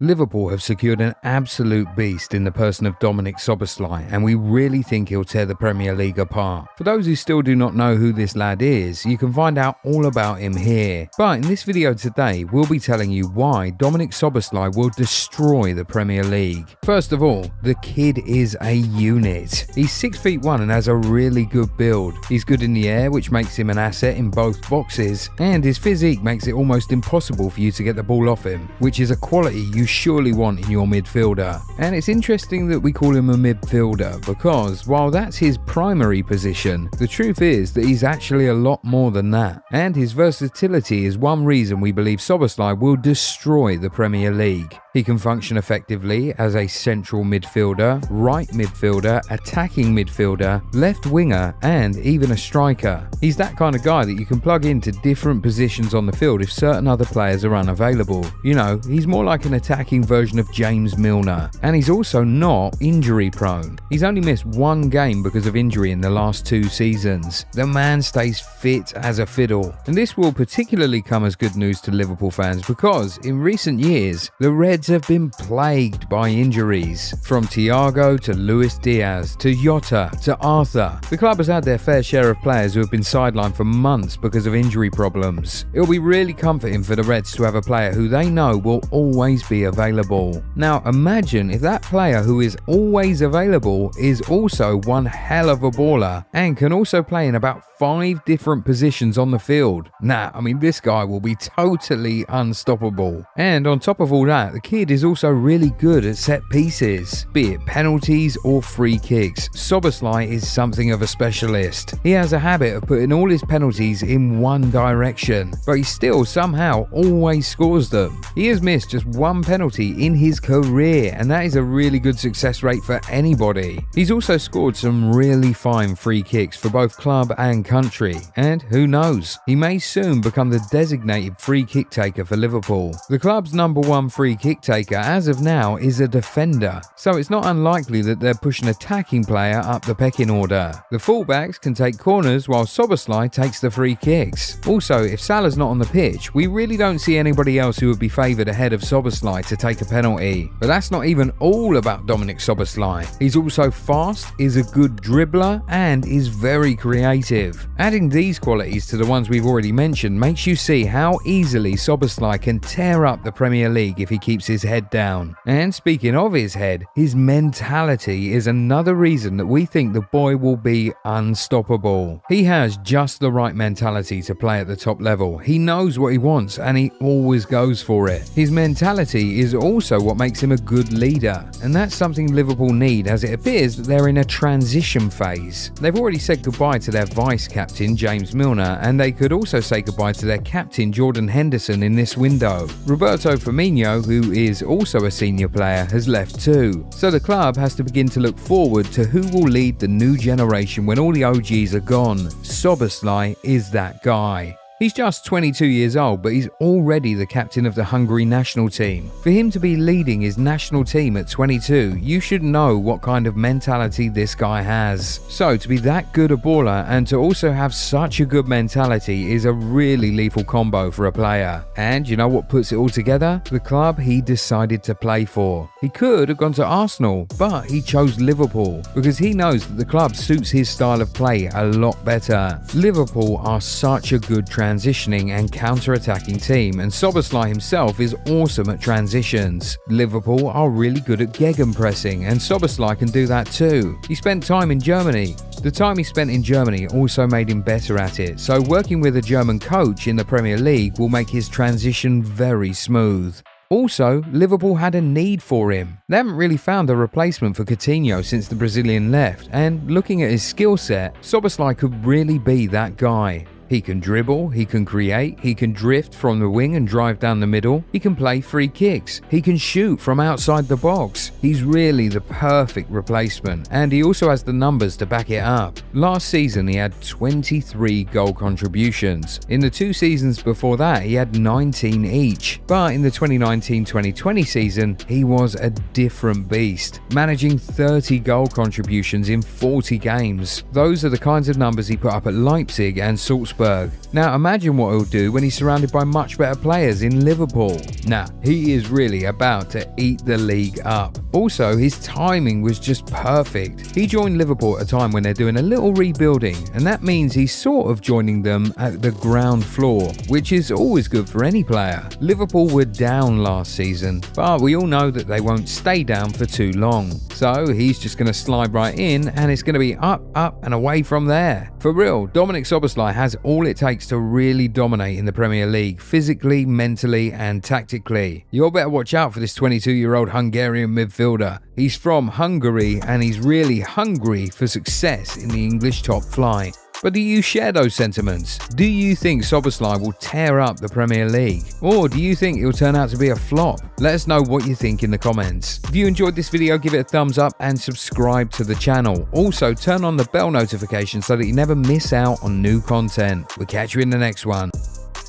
Liverpool have secured an absolute beast in the person of Dominik Szoboszlai, and we really think he'll tear the Premier League apart. For those who still do not know who this lad is, you can find out all about him here. But in this video today, we'll be telling you why Dominik Szoboszlai will destroy the Premier League. First of all, the kid is a unit. He's 6'1" and has a really good build. He's good in the air, which makes him an asset in both boxes, and his physique makes it almost impossible for you to get the ball off him, which is a quality you surely want in your midfielder. And it's interesting that we call him a midfielder because while that's his primary position, the truth is that he's actually a lot more than that. And his versatility is one reason we believe Szoboszlai will destroy the Premier League. He can function effectively as a central midfielder, right midfielder, attacking midfielder, left winger, and even a striker. He's that kind of guy that you can plug into different positions on the field if certain other players are unavailable. You know, he's more like an attacking version of James Milner. And he's also not injury prone. He's only missed one game because of injury in the last 2 seasons. The man stays fit as a fiddle. And this will particularly come as good news to Liverpool fans because in recent years, the Reds have been plagued by injuries. From Thiago to Luis Diaz to Jota to Arthur. The club has had their fair share of players who have been sidelined for months because of injury problems. It'll be really comforting for the Reds to have a player who they know will always be available. Now imagine if that player who is always available is also one hell of a baller and can also play in about 5 different positions on the field. This guy will be totally unstoppable. And on top of all that, the kid is also really good at set pieces, be it penalties or free kicks. Szoboszlai is something of a specialist. He has a habit of putting all his penalties in one direction, but he still somehow always scores them. He has missed just 1 penalty in his career, and that is a really good success rate for anybody. He's also scored some really fine free kicks for both club and country, and who knows, he may soon become the designated free kick taker for Liverpool. The club's #1 free kick taker as of now is a defender, so it's not unlikely that they're pushing an attacking player up the pecking order. The fullbacks can take corners while Szoboszlai takes the free kicks. Also, if Salah's not on the pitch, we really don't see anybody else who would be favoured ahead of Szoboszlai to take a penalty. But that's not even all about Dominik Szoboszlai. He's also fast, is a good dribbler, and is very creative. Adding these qualities to the ones we've already mentioned makes you see how easily Szoboszlai can tear up the Premier League if he keeps his head down. And speaking of his head, his mentality is another reason that we think the boy will be unstoppable. He has just the right mentality to play at the top level. He knows what he wants and he always goes for it. His mentality is also what makes him a good leader, and that's something Liverpool need as it appears that they're in a transition phase. They've already said goodbye to their vice-captain James Milner, and they could also say goodbye to their captain Jordan Henderson in this window. Roberto Firmino, who is also a senior player, has left too. So the club has to begin to look forward to who will lead the new generation when all the OGs are gone. Szoboszlai is that guy. He's just 22 years old, but he's already the captain of the Hungary national team. For him to be leading his national team at 22, you should know what kind of mentality this guy has. So to be that good a baller and to also have such a good mentality is a really lethal combo for a player. And you know what puts it all together? The club he decided to play for. He could have gone to Arsenal, but he chose Liverpool because he knows that the club suits his style of play a lot better. Liverpool are such a good transitioning and counter-attacking team, and Szoboszlai himself is awesome at transitions. Liverpool are really good at gegenpressing, and Szoboszlai can do that too. He spent time in Germany. The time he spent in Germany also made him better at it, so working with a German coach in the Premier League will make his transition very smooth. Also, Liverpool had a need for him. They haven't really found a replacement for Coutinho since the Brazilian left, and looking at his skill set, Szoboszlai could really be that guy. He can dribble, he can create, he can drift from the wing and drive down the middle, he can play free kicks, he can shoot from outside the box. He's really the perfect replacement, and he also has the numbers to back it up. Last season he had 23 goal contributions. In the 2 seasons before that he had 19 each. But in the 2019-2020 season he was a different beast, managing 30 goal contributions in 40 games. Those are the kinds of numbers he put up at Leipzig and Salzburg Salzburg. Now imagine what he'll do when he's surrounded by much better players in Liverpool. Now, he is really about to eat the league up. Also, his timing was just perfect. He joined Liverpool at a time when they're doing a little rebuilding, and that means he's sort of joining them at the ground floor, which is always good for any player. Liverpool were down last season, but we all know that they won't stay down for too long. So he's just going to slide right in, and it's going to be up, up and away from there. For real, Dominik Szoboszlai has all it takes to really dominate in the Premier League, physically, mentally and tactically. You'll better watch out for this 22-year-old Hungarian midfielder. He's from Hungary and he's really hungry for success in the English top flight. But do you share those sentiments? Do you think Szoboszlai will tear up the Premier League? Or do you think it'll turn out to be a flop? Let us know what you think in the comments. If you enjoyed this video, give it a thumbs up and subscribe to the channel. Also, turn on the bell notification so that you never miss out on new content. We'll catch you in the next one.